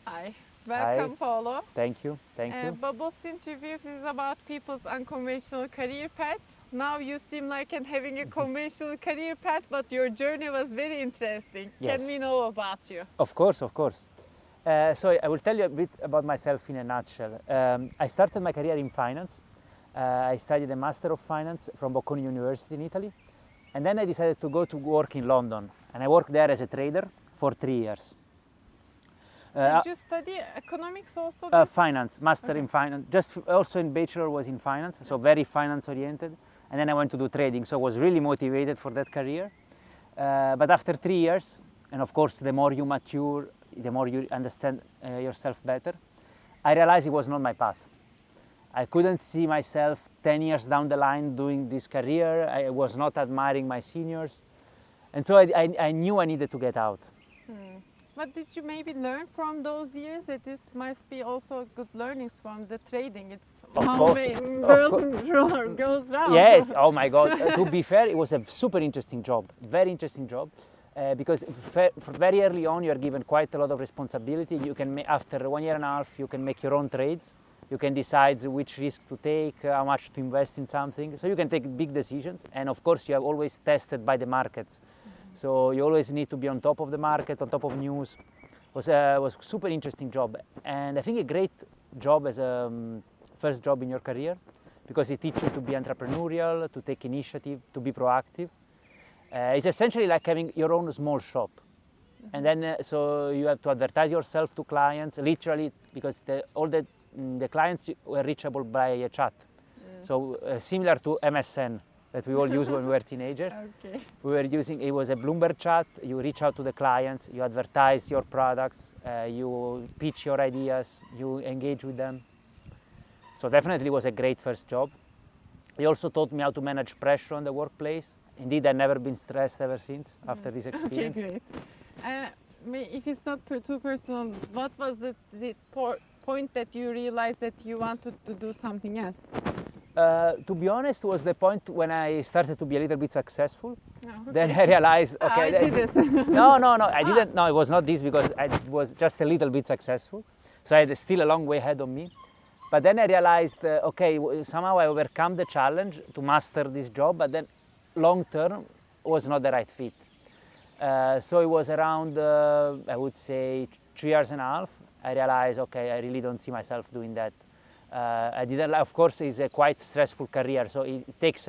Hi, welcome, Paolo. Thank you. Thank you. Bubbles interviews is about people's unconventional career paths. Now you seem like having a conventional career path, but your journey was very interesting. Can we Yes. know about you? Of course, of course. So I will tell you a bit about myself in a nutshell. I started my career in finance. I studied a Master of Finance from Bocconi University in Italy. And then I decided to go to work in London. And I worked there as a trader for 3 years. Did you study economics also? Finance, master in finance. Just also in bachelor was in finance, so very finance oriented. And then I went to do trading, so I was really motivated for that career. But after 3 years, and of course the more you mature, the more you understand yourself better, I realized it was not my path. I couldn't see myself 10 years down the line doing this career. I was not admiring my seniors. And so I knew I needed to get out. But did you maybe learn from those years that this must be also good learnings from the trading? It's Of how course, the world goes round. Yes, oh my God. To be fair, it was a super interesting job, very interesting job. Because very early on, you are given quite a lot of responsibility. You can, after 1 year and a half, you can make your own trades. You can decide which risk to take, how much to invest in something. So you can take big decisions. And of course, you are always tested by the markets. So you always need to be on top of the market, on top of news. Was a super interesting job. And I think a great job as a first job in your career, because it teaches you to be entrepreneurial, to take initiative, to be proactive. It's essentially like having your own small shop. And then so you have to advertise yourself to clients, literally, because all the clients were reachable by a chat. So similar to MSN that we all use when we were teenagers. Okay. We were using, it was a Bloomberg chat. You reach out to the clients, you advertise your products, you pitch your ideas, you engage with them. So definitely was a great first job. It also taught me how to manage pressure on the workplace. Indeed, I've never been stressed ever since after this experience. Okay, great. If it's not too personal, what was the point that you realized that you wanted to do something else? To be honest, was the point when I started to be a little bit successful. Oh, okay. Then I realized, okay. I did it. No, I didn't. No, it was not this, because I was just a little bit successful. So I had still a long way ahead of me. But then I realized, okay, somehow I overcome the challenge to master this job, but then long term was not the right fit. So it was around, I would say, 3 years and a half. I realized, okay, I really don't see myself doing that. I didn't. Of course, it's a quite stressful career, so it takes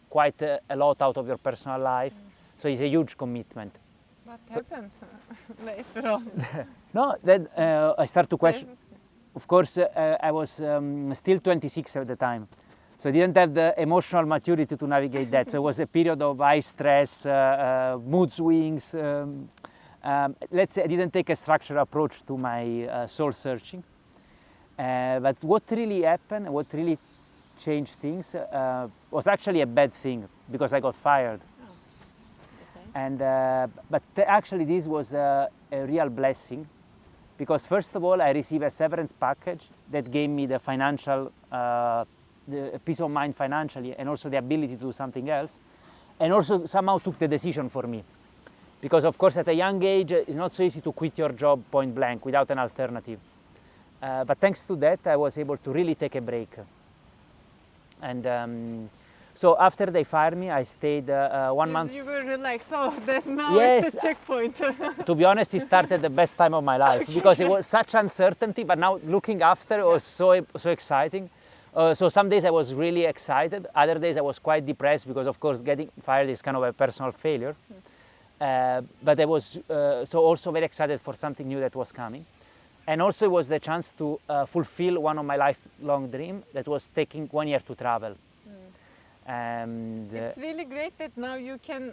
quite a lot out of your personal life. So it's a huge commitment. What happened later on? No, then I start to question. Of course, I was still 26 at the time, so I didn't have the emotional maturity to navigate that. So it was a period of high stress, mood swings. Let's say I didn't take a structured approach to my soul searching. But what really happened, what really changed things, was actually a bad thing, because I got fired. Oh. Okay. And but actually this was a real blessing, because first of all I received a severance package that gave me the financial, the peace of mind financially, and also the ability to do something else, and also somehow took the decision for me. Because of course at a young age it's not so easy to quit your job point blank without an alternative. But thanks to that, I was able to really take a break. And so after they fired me, I stayed 1 month. You were relaxed. Oh, that now Yes. it's a checkpoint. To be honest, it started the best time of my life, because it was such uncertainty. But now looking after, it was so exciting. So some days I was really excited. Other days I was quite depressed, because of course getting fired is kind of a personal failure. But I was so also very excited for something new that was coming. And also it was the chance to fulfill one of my lifelong dreams, that was taking 1 year to travel. And It's really great that now you can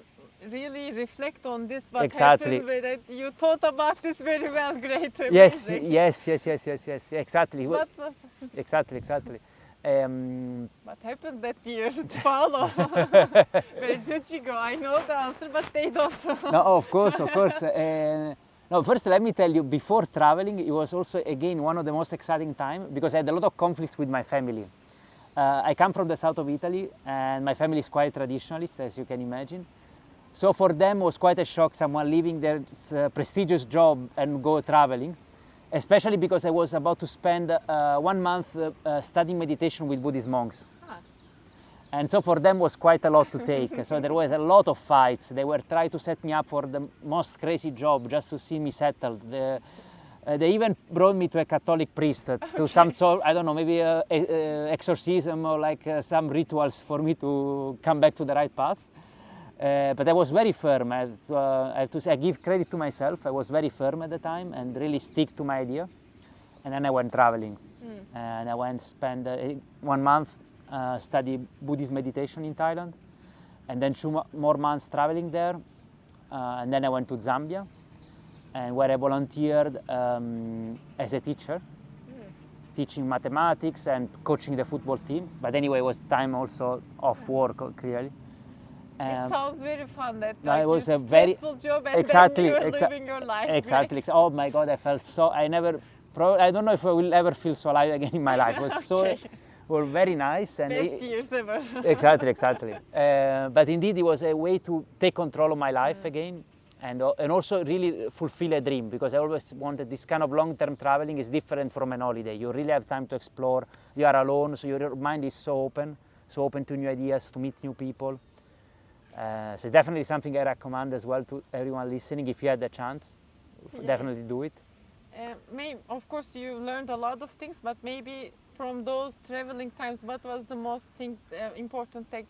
really reflect on this, what Exactly. happened, that you thought about this very well. Great. yes, Amazing. yes, exactly. What was, Exactly. what happened that year, Paolo? Where did you go? I know the answer, but they don't. No, of course. No, first let me tell you, before traveling, it was also, again, one of the most exciting times, because I had a lot of conflicts with my family. I come from the south of Italy, and my family is quite traditionalist, as you can imagine. So for them, it was quite a shock, someone leaving their prestigious job and go traveling. especially because I was about to spend 1 month studying meditation with Buddhist monks. Ah. And so for them was quite a lot to take. So there was a lot of fights. They were trying to set me up for the most crazy job just to see me settled. They even brought me to a Catholic priest to some sort, I don't know, maybe exorcism or like some rituals for me to come back to the right path. But I was very firm. I have to say, I give credit to myself. I was very firm at the time and really stick to my idea. And then I went traveling. And I went spend 1 month study Buddhist meditation in Thailand. And then 2 more months traveling there. And then I went to Zambia, and where I volunteered as a teacher, teaching mathematics and coaching the football team. But anyway, it was time also off work, clearly. It sounds very fun. That No, like it was you a very stressful job and exactly, then you're living your life. exactly. Oh my God, I felt so. I don't know if I will ever feel so alive again in my life. It was so, were very nice and Best years ever. exactly. But indeed, it was a way to take control of my life again, and also really fulfill a dream, because I always wanted this kind of long-term traveling is different from an holiday. You really have time to explore. You are alone, so your mind is so open to new ideas, to meet new people. So it's definitely something I recommend as well to everyone listening. If you had the chance, definitely do it. Of course, you learned a lot of things, but maybe from those traveling times, what was the most important thing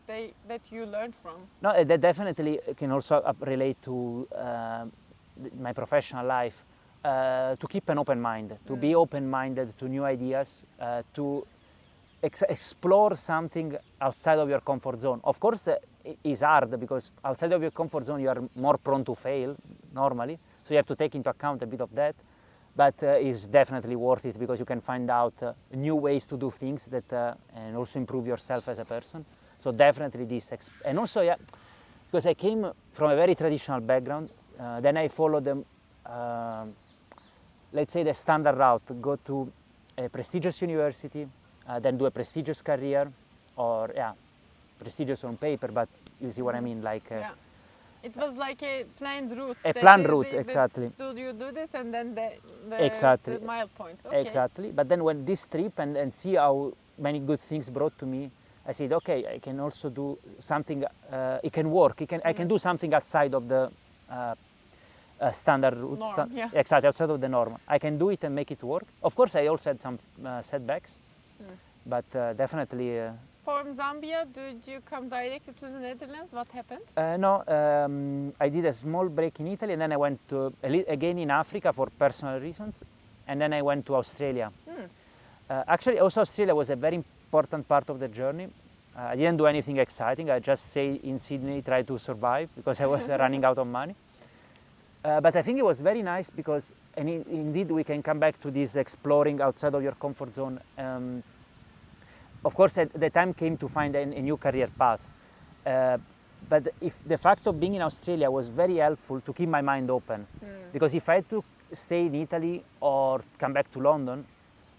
that you learned from? No, that definitely can also relate to my professional life. To keep an open mind, to be open-minded to new ideas, to explore something outside of your comfort zone. Of course, it's hard because outside of your comfort zone, you are more prone to fail normally. So you have to take into account a bit of that. But it's definitely worth it because you can find out new ways to do things that and also improve yourself as a person. So definitely this. And also, because I came from a very traditional background, then I followed the, let's say, the standard route: go to a prestigious university, then do a prestigious career, or prestigious on paper, but you see what I mean, like. It was like a planned route. Exactly. You do this and then the mile points. Okay. Exactly. But then when this trip and see how many good things brought to me, I said, okay, I can also do something. It can work. I can do something outside of the standard route. Exactly, outside of the norm. I can do it and make it work. Of course, I also had some setbacks, but definitely. From Zambia, did you come directly to the Netherlands? What happened? No, I did a small break in Italy, and then I went to, again in Africa for personal reasons, and then I went to Australia. Actually, also Australia was a very important part of the journey. I didn't do anything exciting. I just stayed in Sydney, tried to survive because I was running out of money. But I think it was very nice because, and indeed, we can come back to this exploring outside of your comfort zone. Of course, the time came to find a new career path. But if the fact of being in Australia was very helpful to keep my mind open. Because if I had to stay in Italy or come back to London,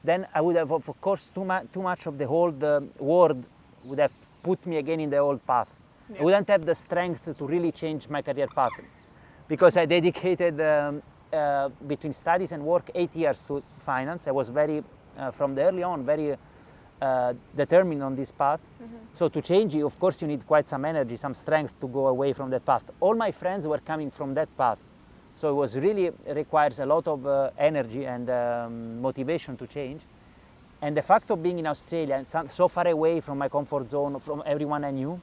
then I would have, of course, too much of the whole world would have put me again in the old path. I wouldn't have the strength to really change my career path. Because I dedicated, between studies and work, 8 years to finance. I was very, from the early on, very determined on this path. So to change it, of course, you need quite some energy, some strength to go away from that path. All my friends were coming from that path. So it was really requires a lot of energy and motivation to change. And the fact of being in Australia and so far away from my comfort zone, from everyone I knew,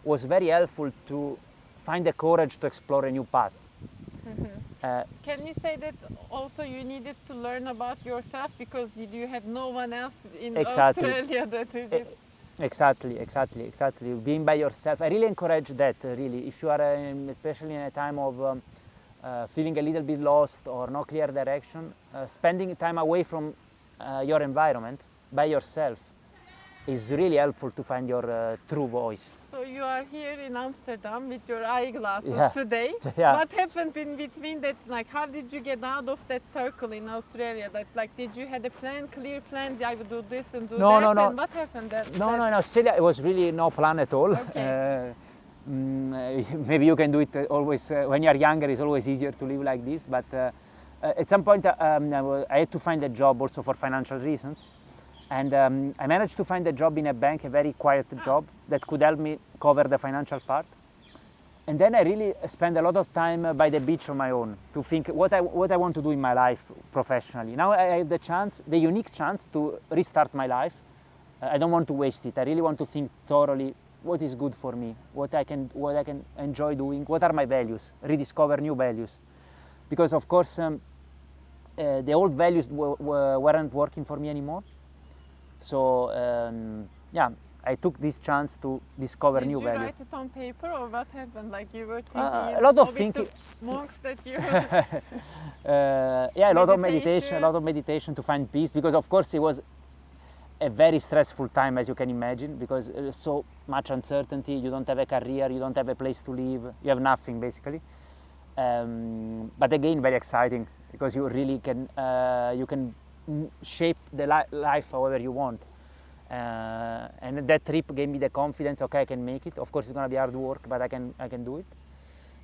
was very helpful to find the courage to explore a new path. Can we say that also you needed to learn about yourself because you had no one else in Australia that did this? Exactly. Being by yourself, I really encourage that. Really, if you are, especially in a time of feeling a little bit lost or no clear direction, spending time away from your environment by yourself is really helpful to find your true voice. So you are here in Amsterdam with your eyeglasses today. What happened in between that? Like, how did you get out of that circle in Australia? That, like, did you had a plan, clear plan? I would do this and do that. No. And what happened? No. In Australia, it was really no plan at all. Okay. Maybe you can do it always when you are younger. It's always easier to live like this. But At some point, I had to find a job also for financial reasons. And I managed to find a job in a bank, a very quiet job that could help me cover the financial part. And then I really spent a lot of time by the beach on my own to think what I want to do in my life professionally. Now I have the unique chance to restart my life. I don't want to waste it. I really want to think thoroughly what is good for me, what I can enjoy doing, what are my values, rediscover new values. Because of course the old values weren't working for me anymore. So yeah, I took this chance to discover new values. Did you write it on paper or what happened? Like you were thinking a lot of thinking. The monks that you yeah, a lot of meditation to find peace, because of course it was a very stressful time, as you can imagine, because so much uncertainty. You don't have a career, you don't have a place to live, you have nothing basically. But again, very exciting, because you really can shape the life however you want. And that trip gave me the confidence. Okay, I can make it. Of course, it's gonna be hard work, but I can do it.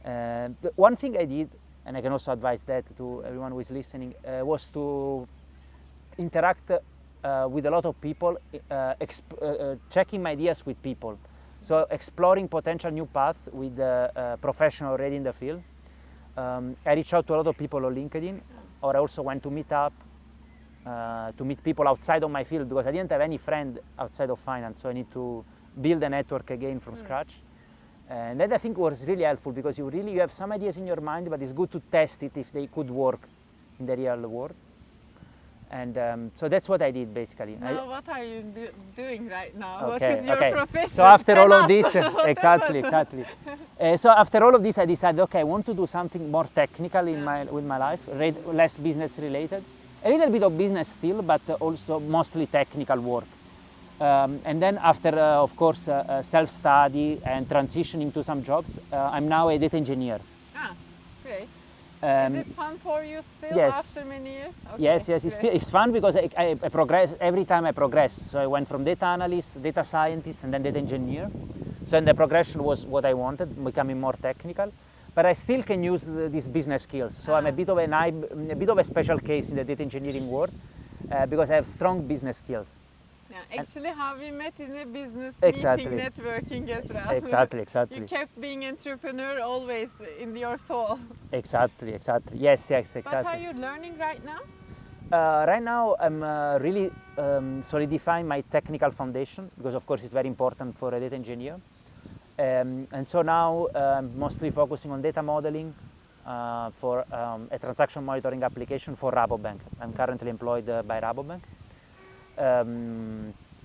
The one thing I did, and I can also advise that to everyone who is listening, was to interact with a lot of people, checking my ideas with people. So exploring potential new paths with professionals already in the field. I reached out to a lot of people on LinkedIn, or I also went to meet up to meet people outside of my field, because I didn't have any friend outside of finance, so I need to build a network again from scratch. And that I think was really helpful, because you have some ideas in your mind, but it's good to test it if they could work in the real world. And so that's what I did basically. Now, what are you doing right now? Okay, what is your profession? So after all of this, exactly. So after all of this, I decided, okay, I want to do something more technical with my life, less business related. A little bit of business still, but also mostly technical work. And then after, of course, self-study and transitioning to some jobs, I'm now a data engineer. Ah, great. Is it fun for you still after many years? Okay, yes, it's fun, because I progress every time I progress. So I went from data analyst, data scientist, and then data engineer. So the progression was what I wanted, becoming more technical. But I still can use these business skills. So I'm a bit of a special case in the data engineering world, because I have strong business skills. Yeah, actually, how we met in a business Exactly. meeting, networking as well. Exactly. You kept being entrepreneur always in your soul. Exactly. Yes, exactly. What are you learning right now? Right now, I'm really solidifying my technical foundation, because of course it's very important for a data engineer. And so now I'm mostly focusing on data modeling for a transaction monitoring application for Rabobank. I'm currently employed by Rabobank.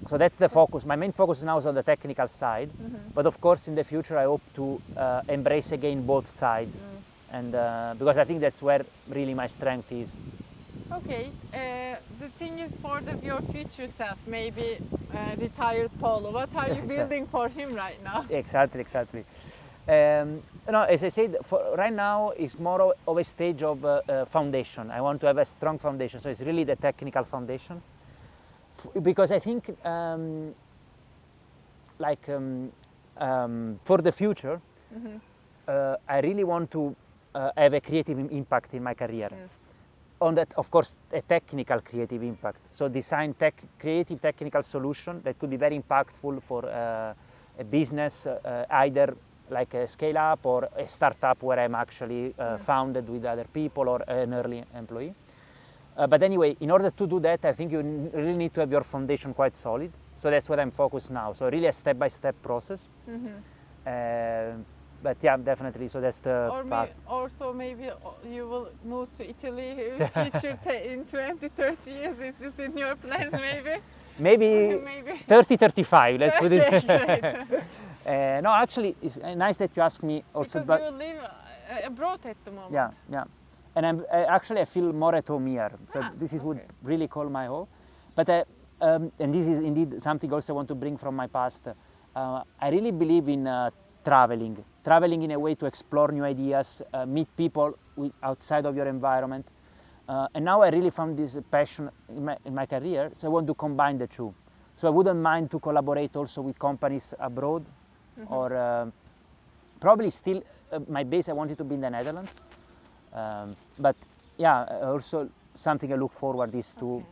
So that's the focus. My main focus now is on the technical side, but of course in the future I hope to embrace again both sides, and because I think that's where really my strength is. Okay, the thing is for your future self, maybe retired Paolo, what are you building for him right now? Exactly. As I said, right now it's more of a stage of foundation. I want to have a strong foundation, so it's really the technical foundation. Because I think, for the future, I really want to have a creative impact in my career. On that, of course, a technical creative impact. So design creative technical solution that could be very impactful for a business, either like a scale up or a startup where I'm actually founded with other people or an early employee. But anyway, in order to do that, I think you really need to have your foundation quite solid. So that's what I'm focused now. So really a step-by-step process. But yeah, definitely. So that's the path. Also, maybe you will move to Italy in future in 20, 30 years. Is this in your plans, maybe? Maybe 30, 35. Let's put it. Great. No, actually, it's nice that you ask me also. Because you live abroad at the moment. Yeah. And I feel more at home here. So this is what really call my home. But and this is indeed something also I want to bring from my past. I really believe in traveling in a way to explore new ideas, meet people outside of your environment. And now I really found this passion in my career, so I want to combine the two. So I wouldn't mind to collaborate also with companies abroad, or probably still my base I wanted to be in the Netherlands. But also something I look forward is to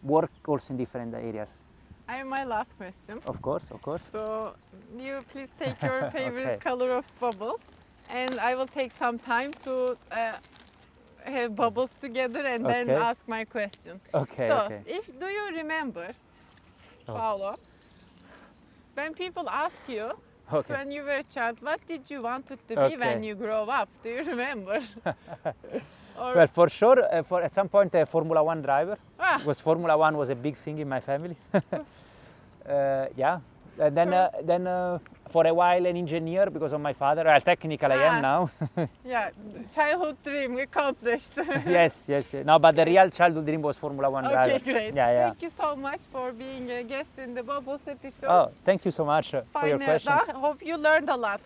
work also in different areas. I have my last question. Of course, of course. So you please take your favorite color of bubble, and I will take some time to have bubbles together and then ask my question. Okay. So, okay. do you remember, Paolo, when people ask you when you were a child, what did you want it to be when you grow up? Do you remember? Well, for sure, at some point a Formula One driver. Because Formula One was a big thing in my family. And then for a while an engineer because of my father. Well, technically I am now. Yeah, childhood dream accomplished. Yes. No, but the real childhood dream was Formula One driver. Okay, great. Yeah. Thank you so much for being a guest in the Bubbles episode. Oh, thank you so much for your questions. I hope you learned a lot.